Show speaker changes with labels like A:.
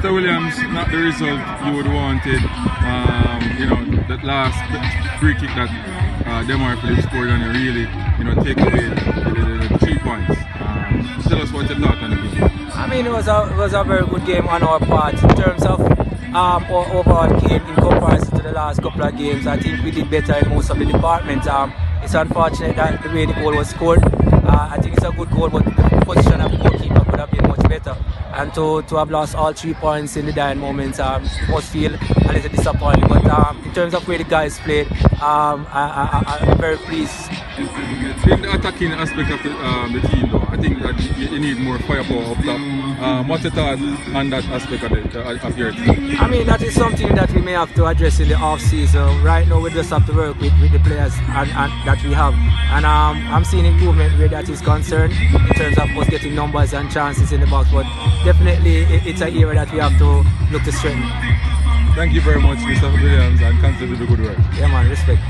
A: Mr. Williams, not the result you would wanted. That last free kick that Demar Phillips scored on you really, take away the 3 points. Tell us what you thought on the game.
B: I mean, it was a very good game on our part in terms of our overall game in comparison to the last couple of games. I think we did better in most of the departments. It's unfortunate that the way the goal was scored. I think it's a good goal, but the position of the goalkeeper could have been much better. And to have lost all 3 points in the dying moments must feel a little disappointing. But in terms of where the guys played, I'm very pleased.
A: In the attacking aspect of the team, though, I think that you need more firepower up top. What's your thought on that aspect of your team?
B: I mean, that is something that we may have to address in the off-season. Right now, we just have to work with the players and that we have. And I'm seeing improvement where that is concerned in terms of us getting numbers and chances in the box. But definitely, it's an area that we have to look to strengthen.
A: Thank you very much, Mr. Williams, and continue to do the good work.
B: Yeah, man, respect.